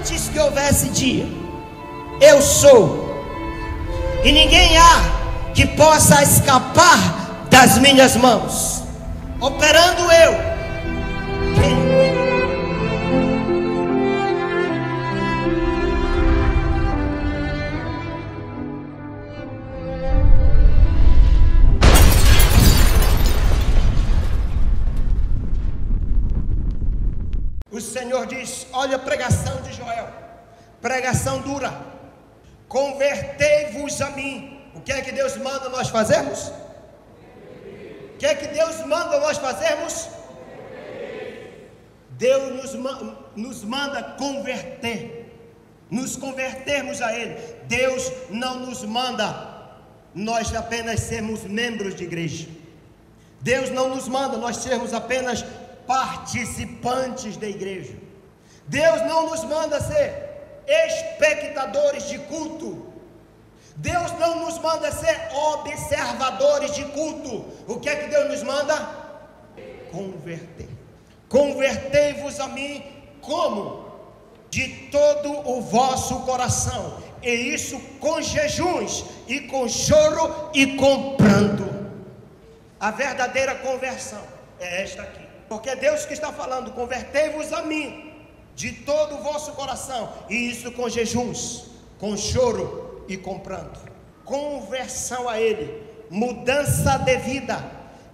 antes que houvesse dia, eu sou, e ninguém há que possa escapar das minhas mãos. Operando eu, quem? O Senhor diz: olha a pregação de Joel, pregação dura. Convertei-vos a mim. O que é que Deus manda nós fazermos? O que é que Deus manda nós fazermos? Deus nos manda converter, nos convertermos a Ele. Deus não nos manda nós apenas sermos membros de igreja. Deus não nos manda nós sermos apenas participantes da igreja. Deus não nos manda ser espectadores de culto. Deus não nos manda ser observadores de culto. O que é que Deus nos manda? Converter. Convertei-vos a mim como? De todo o vosso coração, e isso com jejuns, e com choro, e com pranto. A verdadeira conversão é esta aqui, porque é Deus que está falando: convertei-vos a mim de todo o vosso coração, e isso com jejuns, com choro e com pranto. Conversão a Ele, mudança de vida,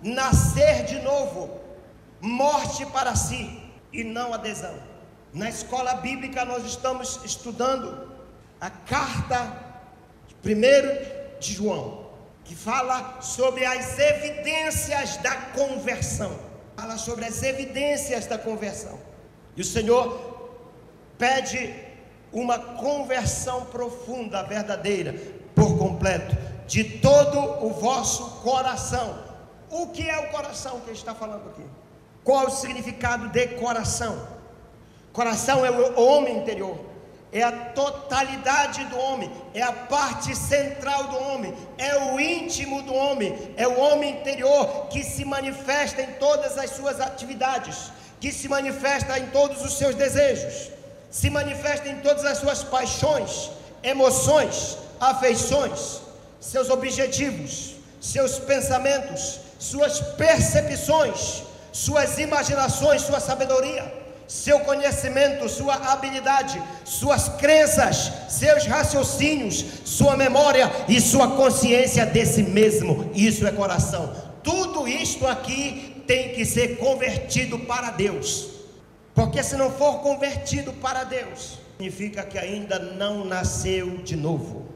nascer de novo, morte para si e não adesão. Na escola bíblica nós estamos estudando a carta 1 de João, que fala sobre as evidências da conversão. Fala sobre as evidências da conversão. E o Senhor pede uma conversão profunda, verdadeira, por completo, de todo o vosso coração. O que é o coração que ele está falando aqui? Qual é o significado de coração? Coração é o homem interior, é a totalidade do homem, é a parte central do homem, é o íntimo do homem, é o homem interior que se manifesta em todas as suas atividades, que se manifesta em todos os seus desejos, se manifesta em todas as suas paixões, emoções, afeições, seus objetivos, seus pensamentos, suas percepções, suas imaginações, sua sabedoria, seu conhecimento, sua habilidade, suas crenças, seus raciocínios, sua memória e sua consciência de si mesmo. Isso é coração. Tudo isto aqui tem que ser convertido para Deus, porque se não for convertido para Deus, significa que ainda não nasceu de novo.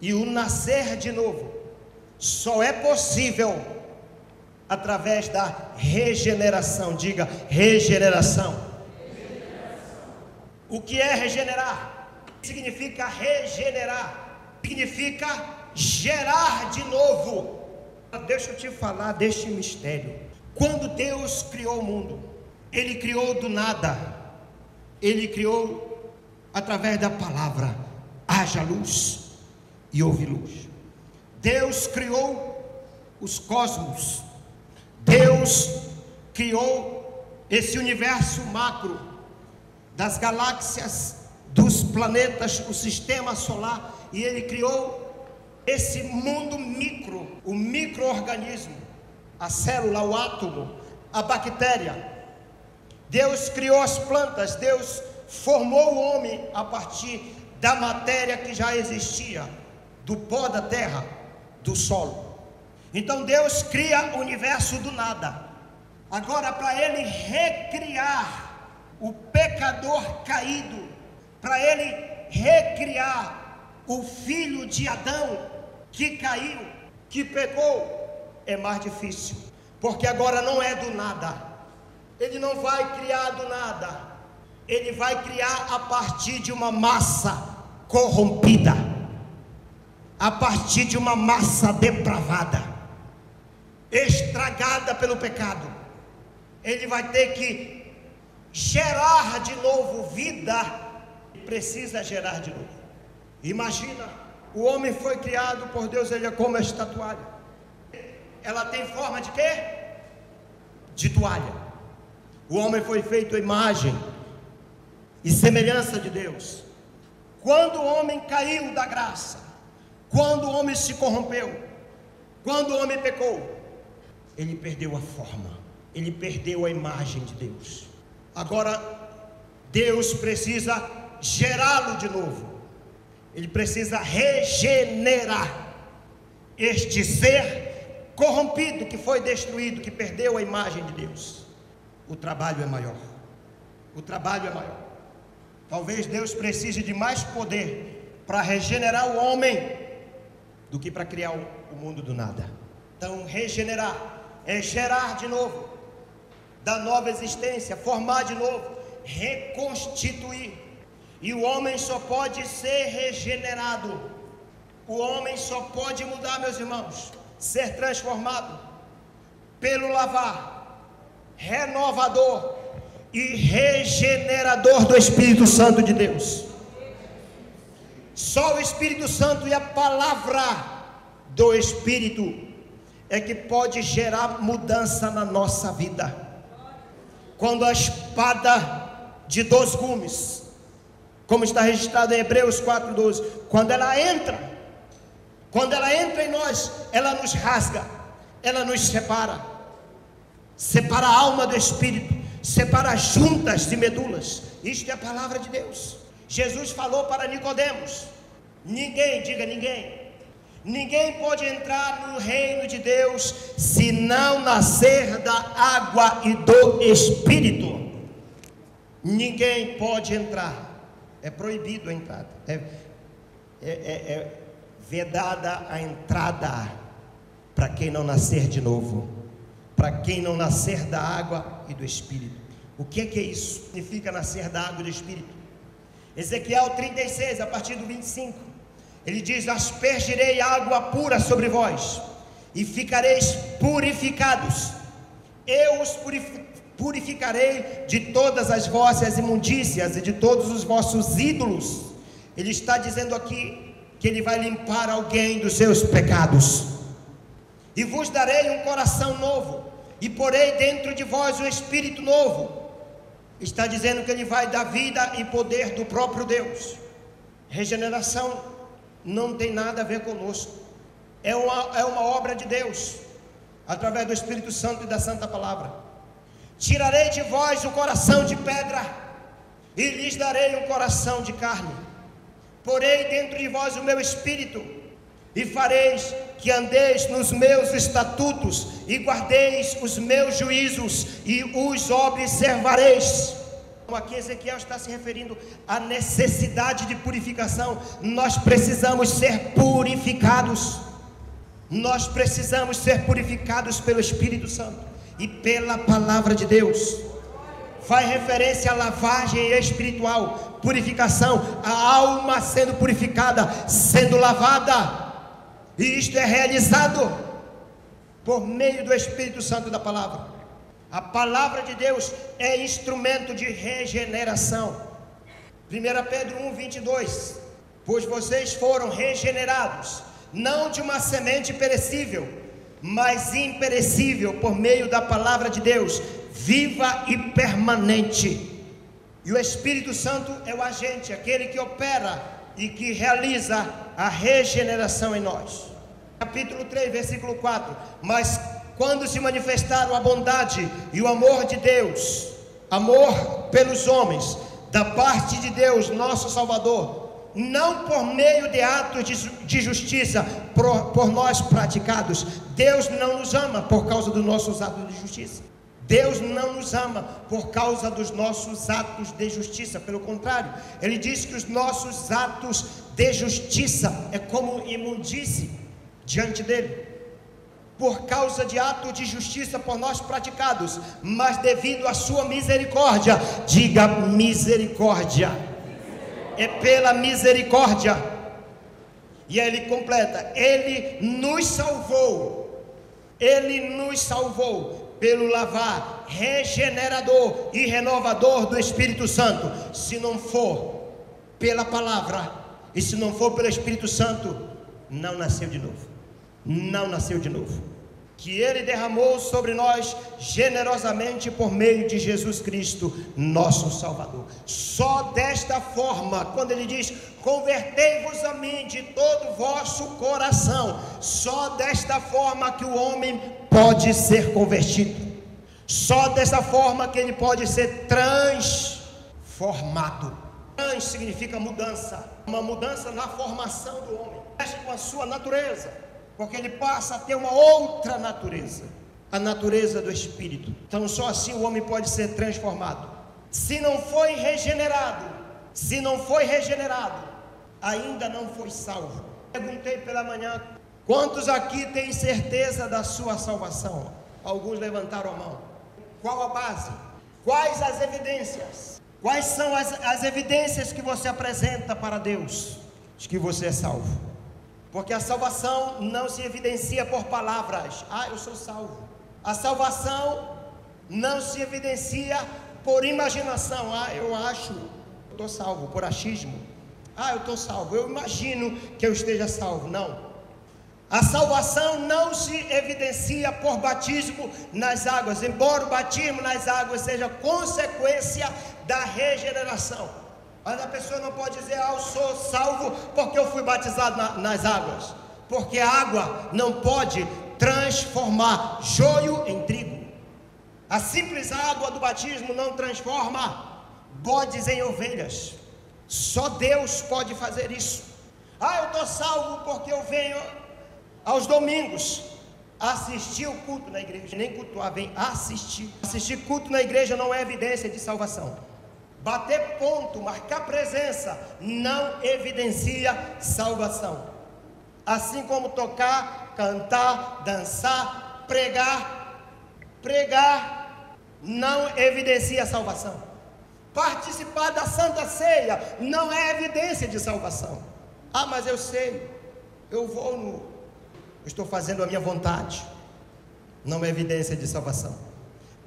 E o nascer de novo só é possível através da regeneração. Diga: regeneração. O que é regenerar? Significa regenerar, significa gerar de novo. Deixa eu te falar deste mistério. Quando Deus criou o mundo, Ele criou do nada. Ele criou através da palavra: haja luz, e houve luz. Deus criou os cosmos. Deus criou esse universo macro, das galáxias, dos planetas, o sistema solar, e Ele criou esse mundo micro, o micro-organismo, a célula, o átomo, a bactéria. Deus criou as plantas. Deus formou o homem a partir da matéria que já existia, do pó da terra, do solo. Então Deus cria o universo do nada. Agora, para Ele recriar o pecador caído, para Ele recriar o filho de Adão que caiu, que pecou, é mais difícil, porque agora não é do nada. Ele não vai criar do nada, Ele vai criar a partir de uma massa corrompida, a partir de uma massa depravada, estragada pelo pecado. Ele vai ter que gerar de novo vida. Precisa gerar de novo. Imagina, o homem foi criado por Deus, ele é como esta toalha. Ela tem forma de quê? De toalha. O homem foi feito à imagem e semelhança de Deus. Quando o homem caiu da graça, quando o homem se corrompeu, quando o homem pecou, ele perdeu a forma, ele perdeu a imagem de Deus. Agora, Deus precisa gerá-lo de novo, ele precisa regenerar este ser corrompido, que foi destruído, que perdeu a imagem de Deus. O trabalho é maior, o trabalho é maior. Talvez Deus precise de mais poder para regenerar o homem do que para criar o mundo do nada. Então, regenerar é gerar de novo, dar nova existência, formar de novo, reconstituir. E o homem só pode ser regenerado, o homem só pode mudar, meus irmãos, ser transformado pelo lavar renovador e regenerador do Espírito Santo de Deus. Só o Espírito Santo e a palavra do Espírito é que pode gerar mudança na nossa vida. Quando a espada de 2 gumes, como está registrado em Hebreus 4:12, quando ela entra em nós, ela nos rasga, ela nos separa a alma do espírito, separa as juntas e medulas. Isto é a palavra de Deus. Jesus falou para Nicodemos: ninguém pode entrar no reino de Deus se não nascer da água e do Espírito. Ninguém pode entrar, é proibido a entrada, é vedada a entrada para quem não nascer de novo, para quem não nascer da água e do Espírito. O que é isso? Significa nascer da água e do Espírito. Ezequiel 36, a partir do 25, ele diz: aspergirei água pura sobre vós, e ficareis purificados. Eu os purificarei de todas as vossas imundícias e de todos os vossos ídolos. Ele está dizendo aqui que ele vai limpar alguém dos seus pecados. E vos darei um coração novo, e porei dentro de vós um espírito novo. Está dizendo que ele vai dar vida e poder do próprio Deus. Regeneração não tem nada a ver conosco, é uma obra de Deus, através do Espírito Santo e da Santa Palavra. Tirarei de vós o coração de pedra, e lhes darei um coração de carne. Porei dentro de vós o meu espírito, e fareis que andeis nos meus estatutos, e guardeis os meus juízos, e os observareis. Aqui Ezequiel está se referindo à necessidade de purificação. Nós precisamos ser purificados. Nós precisamos ser purificados pelo Espírito Santo e pela palavra de Deus. Faz referência à lavagem espiritual, purificação, a alma sendo purificada, sendo lavada. E isto é realizado por meio do Espírito Santo da palavra. A palavra de Deus é instrumento de regeneração. 1 Pedro 1:22, pois vocês foram regenerados, não de uma semente perecível, mas imperecível, por meio da palavra de Deus, viva e permanente. E o Espírito Santo é o agente, aquele que opera e que realiza a regeneração em nós. Capítulo 3, versículo 4, mas quando se manifestaram a bondade e o amor de Deus, amor pelos homens, da parte de Deus, nosso Salvador, não por meio de atos de justiça por nós praticados. Deus não nos ama por causa dos nossos atos de justiça. Deus não nos ama por causa dos nossos atos de justiça. Pelo contrário, Ele diz que os nossos atos de justiça é como imundície diante dEle, por causa de atos de justiça por nós praticados, mas devido à sua misericórdia. Diga misericórdia. É pela misericórdia. E aí ele completa: Ele nos salvou pelo lavar regenerador e renovador do Espírito Santo. Se não for pela palavra e se não for pelo Espírito Santo, não nasceu de novo. Não nasceu de novo. que Ele derramou sobre nós generosamente por meio de Jesus Cristo, nosso Salvador. Só desta forma, quando Ele diz: convertei-vos a mim de todo o vosso coração, só desta forma que o homem pode ser convertido. Só dessa forma que ele pode ser transformado. Trans significa mudança, uma mudança na formação do homem, mexe com a sua natureza, porque ele passa a ter uma outra natureza, a natureza do Espírito. Então só assim o homem pode ser transformado. Se não foi regenerado, ainda não foi salvo. Perguntei pela manhã: quantos aqui têm certeza da sua salvação? Alguns levantaram a mão. Qual a base? Quais as evidências? Quais são as evidências que você apresenta para Deus de que você é salvo? Porque a salvação não se evidencia por palavras: ah, eu sou salvo. A salvação não se evidencia por imaginação: ah, eu acho, eu estou salvo, por achismo. Ah, eu estou salvo, eu imagino que eu esteja salvo. Não. A salvação não se evidencia por batismo nas águas, embora o batismo nas águas seja consequência da regeneração. Mas a pessoa não pode dizer: ah, eu sou salvo porque eu fui batizado nas águas, porque a água não pode transformar joio em trigo. A simples água do batismo não transforma bodes em ovelhas. Só Deus pode fazer isso. Ah, eu estou salvo porque eu venho aos domingos assistir o culto na igreja. Nem cultuar, vem assistir. Assistir culto na igreja não é evidência de salvação. Bater ponto, marcar presença, não evidencia salvação. Assim como tocar, cantar, dançar, pregar não evidencia salvação. Participar da Santa Ceia não é evidência de salvação. Ah, mas eu sei, eu estou fazendo a minha vontade. Não é evidência de salvação.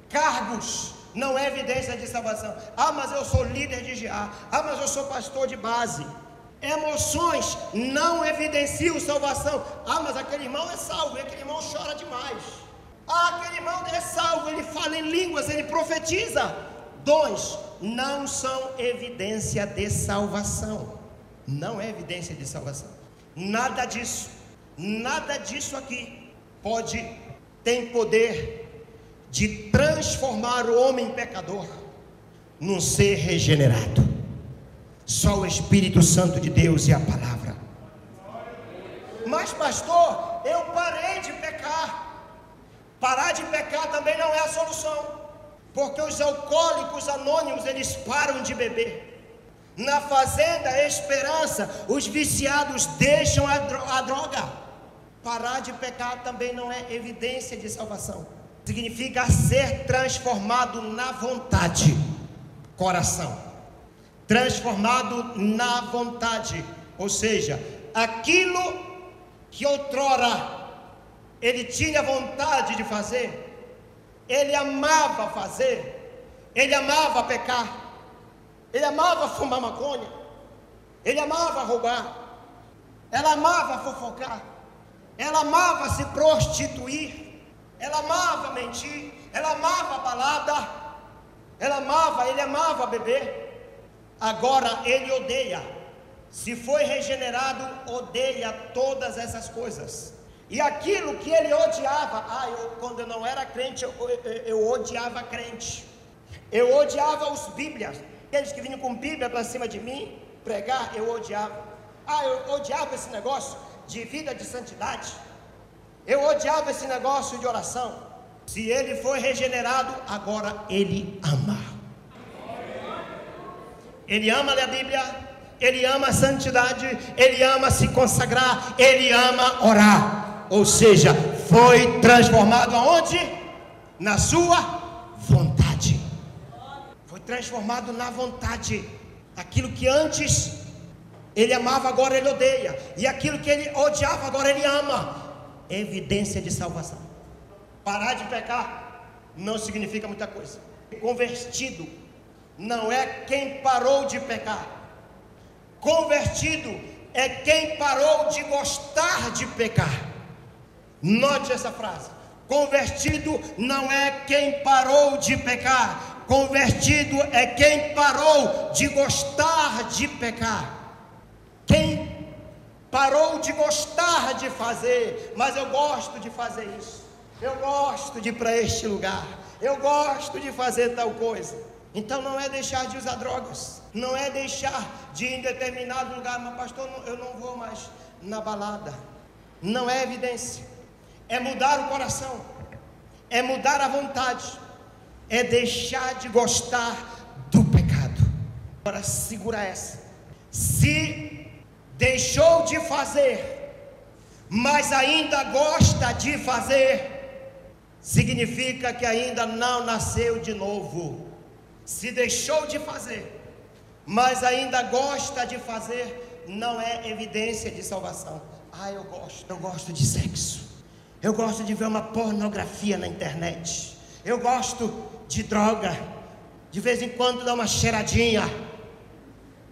Cargos não é evidência de salvação. Ah, mas eu sou líder de GA. Ah, mas eu sou pastor de base. Emoções não evidenciam salvação. Ah, mas aquele irmão é salvo, aquele irmão chora demais. Ah, aquele irmão é salvo, ele fala em línguas, ele profetiza. Dons não são evidência de salvação. Não é evidência de salvação. Nada disso aqui tem poder de transformar o homem pecador num ser regenerado. Só o Espírito Santo de Deus e a palavra. Mas pastor, eu parei de pecar. Parar de pecar também não é a solução, porque os alcoólicos anônimos, eles param de beber. Na Fazenda Esperança, os viciados deixam a droga. Parar de pecar também não é evidência de salvação. Significa ser transformado na vontade, coração. Transformado na vontade, ou seja, aquilo que outrora ele tinha vontade de fazer, ele amava fazer, ele amava pecar, ele amava fumar maconha, ele amava roubar, ela amava fofocar, ela amava se prostituir, ela amava mentir, ela amava balada, ele amava beber. Agora ele odeia. Se foi regenerado, odeia todas essas coisas. E aquilo que ele odiava, quando eu não era crente, eu odiava crente. Eu odiava os bíblias, aqueles que vinham com bíblia para cima de mim pregar, eu odiava. Eu odiava esse negócio de vida de santidade. Eu odiava esse negócio de oração. Se ele foi regenerado, agora ele ama. Ele ama ler a Bíblia, ele ama a santidade, ele ama se consagrar, ele ama orar. Ou seja, foi transformado aonde? Na sua vontade. Foi transformado na vontade. Aquilo que antes ele amava, agora ele odeia. E aquilo que ele odiava, agora ele ama. Evidência de salvação. Parar de pecar não significa muita coisa. Convertido não é quem parou de pecar. Convertido é quem parou de gostar de pecar. Note essa frase: Convertido não é quem parou de pecar. Convertido é quem parou de gostar de pecar. Quem parou de gostar de fazer, mas eu gosto de fazer isso. Eu gosto de ir para este lugar. Eu gosto de fazer tal coisa. Então não é deixar de usar drogas. Não é deixar de ir em determinado lugar. Mas pastor, eu não vou mais na balada. Não é evidência. É mudar o coração. É mudar a vontade. É deixar de gostar do pecado. Agora segura essa. Se deixou de fazer, mas ainda gosta de fazer, significa que ainda não nasceu de novo. Se deixou de fazer, mas ainda gosta de fazer, não é evidência de salvação. Eu gosto de sexo. Eu gosto de ver uma pornografia na internet. Eu gosto de droga. De vez em quando dar uma cheiradinha.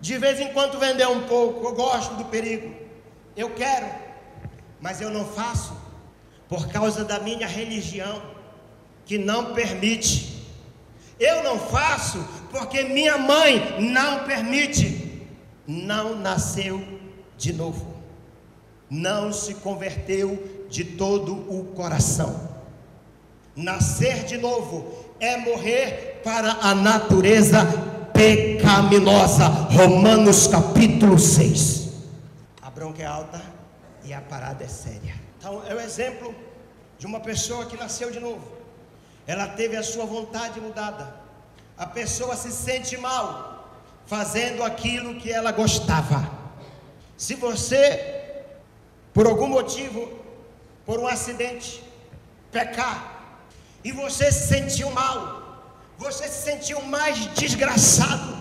De vez em quando vender um pouco. Eu gosto do perigo. Eu quero, mas eu não faço por causa da minha religião, que não permite. Eu não faço porque minha mãe não permite. Não nasceu de novo. Não se converteu de todo o coração. Nascer de novo é morrer para a natureza pecaminosa. Romanos capítulo 6. A bronca é alta e a parada é séria. Então é o exemplo de uma pessoa que nasceu de novo. Ela teve a sua vontade mudada. A pessoa se sente mal fazendo aquilo que ela gostava. Se você, por algum motivo, por um acidente, pecar, e você se sentiu mal, você se sentiu mais desgraçado,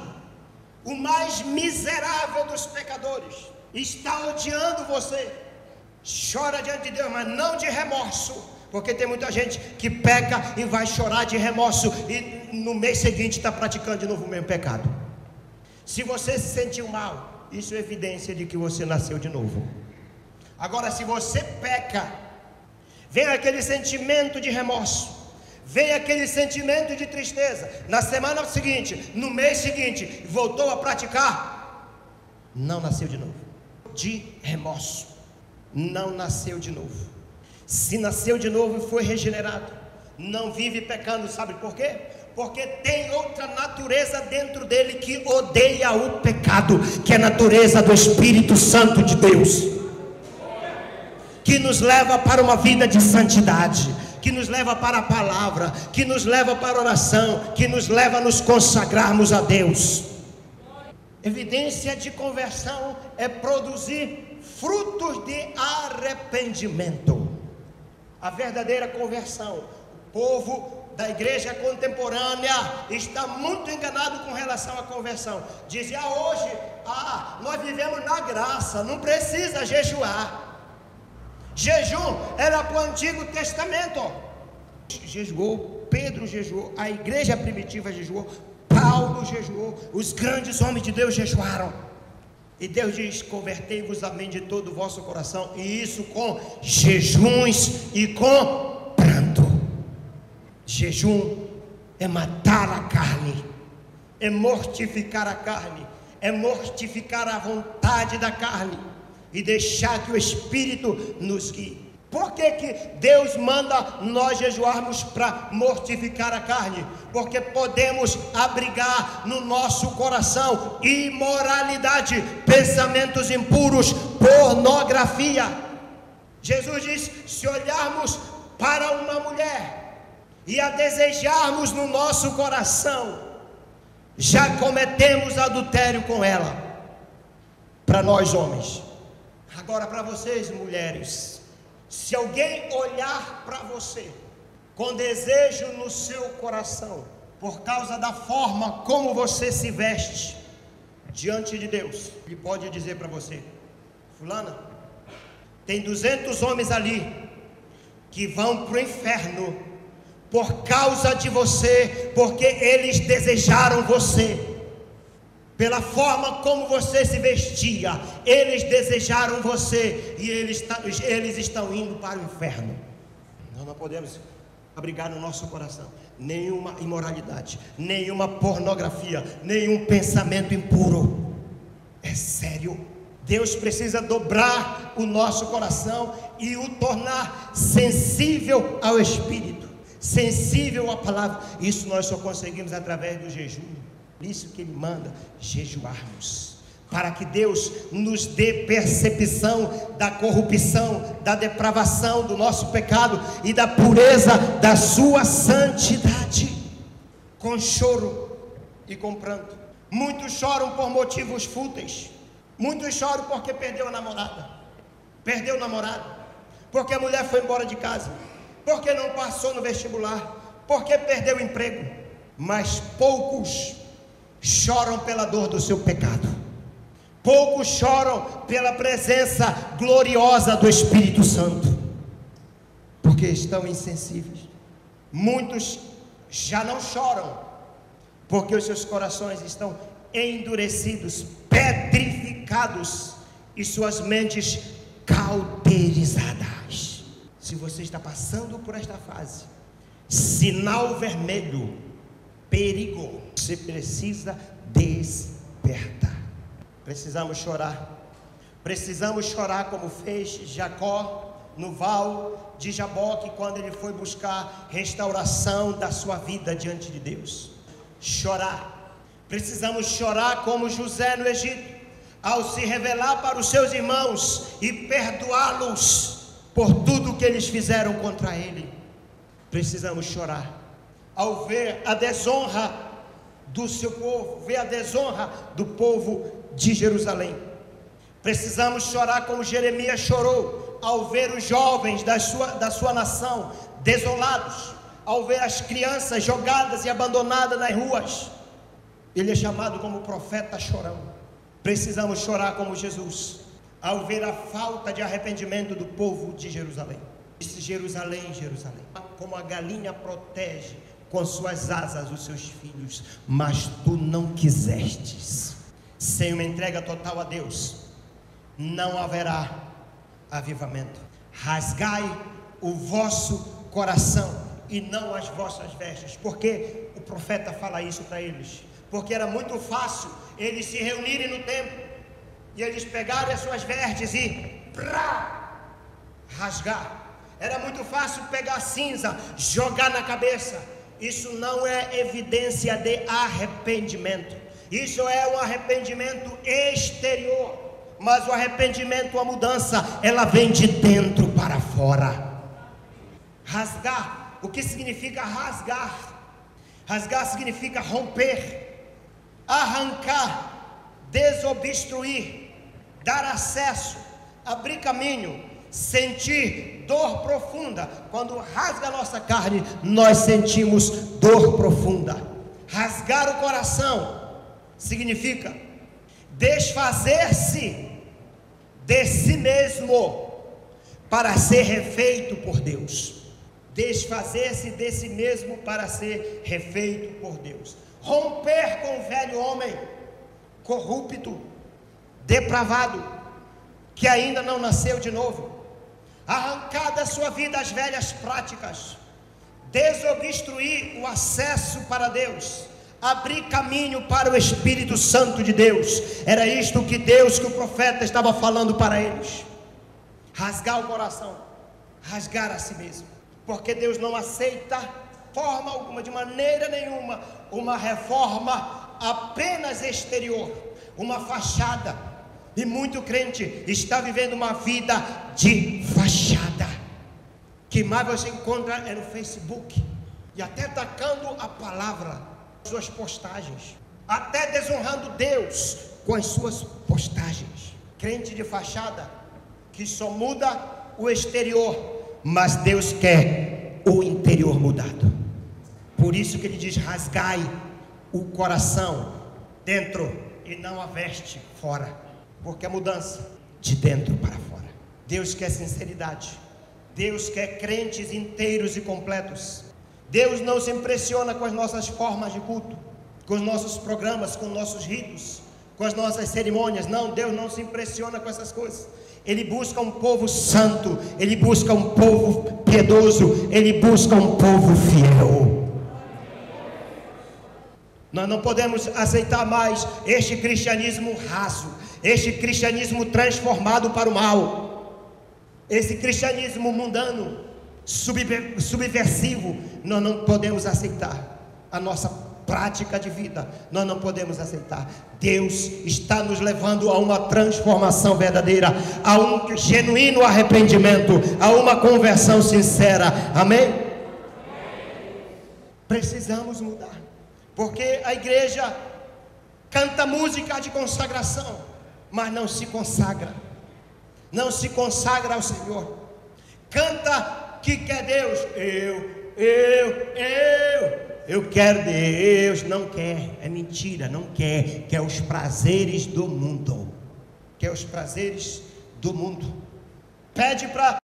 o mais miserável dos pecadores, está odiando você, chora diante de Deus, mas não de remorso, porque tem muita gente que peca e vai chorar de remorso, e no mês seguinte está praticando de novo o mesmo pecado. Se você se sentiu mal, isso é evidência de que você nasceu de novo. Agora, se você peca, vem aquele sentimento de remorso, vem aquele sentimento de tristeza, na semana seguinte, no mês seguinte, voltou a praticar, não nasceu de novo. De remorso, não nasceu de novo. Se nasceu de novo e foi regenerado, não vive pecando, sabe por quê? Porque tem outra natureza dentro dele que odeia o pecado, que é a natureza do Espírito Santo de Deus, que nos leva para uma vida de santidade, que nos leva para a palavra, que nos leva para a oração, que nos leva a nos consagrarmos a Deus. Evidência de conversão é produzir frutos de arrependimento. A verdadeira conversão. O povo da igreja contemporânea está muito enganado com relação à conversão. Dizia hoje, nós vivemos na graça, não precisa jejuar. Jejum era para o Antigo Testamento. Jejuou, Pedro jejuou, a igreja primitiva jejuou, Paulo jejuou, os grandes homens de Deus jejuaram. E Deus diz: convertei-vos a mim de todo o vosso coração, e isso com jejuns e com pranto. Jejum é matar a carne, é mortificar a carne, é mortificar a vontade da carne e deixar que o Espírito nos guie. Por que Deus manda nós jejuarmos para mortificar a carne? Porque podemos abrigar no nosso coração imoralidade, pensamentos impuros, pornografia. Jesus diz: se olharmos para uma mulher e a desejarmos no nosso coração, já cometemos adultério com ela. Para nós homens. Agora para vocês mulheres, se alguém olhar para você com desejo no seu coração, por causa da forma como você se veste diante de Deus, ele pode dizer para você: fulana, tem 200 homens ali que vão para o inferno por causa de você, porque eles desejaram você. Pela forma como você se vestia, eles desejaram você, e eles estão indo para o inferno. Nós não podemos abrigar no nosso coração nenhuma imoralidade, nenhuma pornografia, nenhum pensamento impuro. É sério. Deus precisa dobrar o nosso coração e o tornar sensível ao Espírito, sensível à palavra. Isso nós só conseguimos através do jejum. Por isso que Ele manda jejuarmos, para que Deus nos dê percepção da corrupção, da depravação do nosso pecado e da pureza da sua santidade, com choro e com pranto. Muitos choram por motivos fúteis, muitos choram porque perdeu a namorada, perdeu o namorado, porque a mulher foi embora de casa, porque não passou no vestibular, porque perdeu o emprego. Mas poucos choram pela dor do seu pecado, poucos choram pela presença gloriosa do Espírito Santo, porque estão insensíveis. Muitos já não choram porque os seus corações estão endurecidos, petrificados e suas mentes cauterizadas. Se você está passando por esta fase, sinal vermelho, perigo, você precisa despertar. Precisamos chorar como fez Jacó no vale de Jaboque, quando ele foi buscar restauração da sua vida diante de Deus. Chorar, precisamos chorar como José no Egito, ao se revelar para os seus irmãos e perdoá-los por tudo que eles fizeram contra ele. Precisamos chorar ao ver a desonra do seu povo, ver a desonra do povo de Jerusalém. Precisamos chorar como Jeremias chorou ao ver os jovens da sua nação desolados, ao ver as crianças jogadas e abandonadas nas ruas. Ele é chamado como profeta chorão. Precisamos chorar como Jesus ao ver a falta de arrependimento do povo de Jerusalém. Disse: Jerusalém, Jerusalém, como a galinha protege com suas asas os seus filhos, mas tu não quisestes. Sem uma entrega total a Deus, não haverá avivamento. Rasgai o vosso coração e não as vossas vestes. Porque o profeta fala isso para eles? Porque era muito fácil eles se reunirem no templo e eles pegarem as suas vestes e rasgar. Era muito fácil pegar cinza, jogar na cabeça. Isso não é evidência de arrependimento. Isso é um arrependimento exterior. Mas o arrependimento, a mudança, ela vem de dentro para fora. Rasgar, o que significa rasgar? Rasgar significa romper, arrancar, desobstruir, dar acesso, abrir caminho, sentir dor profunda. Quando rasga a nossa carne, nós sentimos dor profunda. Rasgar o coração significa desfazer-se de si mesmo para ser refeito por Deus. Desfazer-se de si mesmo para ser refeito por Deus. Romper com o velho homem corrupto, depravado, que ainda não nasceu de novo. Arrancar da sua vida as velhas práticas. Desobstruir o acesso para Deus. Abrir caminho para o Espírito Santo de Deus. Era isto que o profeta estava falando para eles. Rasgar o coração, rasgar a si mesmo, porque Deus não aceita forma alguma, de maneira nenhuma, uma reforma apenas exterior, uma fachada. E muito crente está vivendo uma vida de fachada. Que mais você encontra é no Facebook, e até atacando a palavra, suas postagens, até desonrando Deus com as suas postagens. Crente de fachada que só muda o exterior, mas Deus quer o interior mudado. Por isso que ele diz: rasgai o coração dentro e não a veste fora, porque a mudança de dentro para fora. Deus quer sinceridade, Deus quer crentes inteiros e completos. Deus não se impressiona com as nossas formas de culto, com os nossos programas, com nossos ritos, com as nossas cerimônias. Não, Deus não se impressiona com essas coisas. Ele busca um povo santo, Ele busca um povo piedoso, Ele busca um povo fiel. Nós não podemos aceitar mais este cristianismo raso, este cristianismo transformado para o mal, esse cristianismo mundano, subversivo. Nós não podemos aceitar. A nossa prática de vida, nós não podemos aceitar. Deus está nos levando a uma transformação verdadeira, a um genuíno arrependimento, a uma conversão sincera. Amém? Precisamos mudar, porque a igreja canta música de consagração, mas não se consagra, não se consagra ao Senhor. Canta que quer Deus, eu quero Deus. Não quer, é mentira, não quer. Quer os prazeres do mundo, quer os prazeres do mundo. Pede para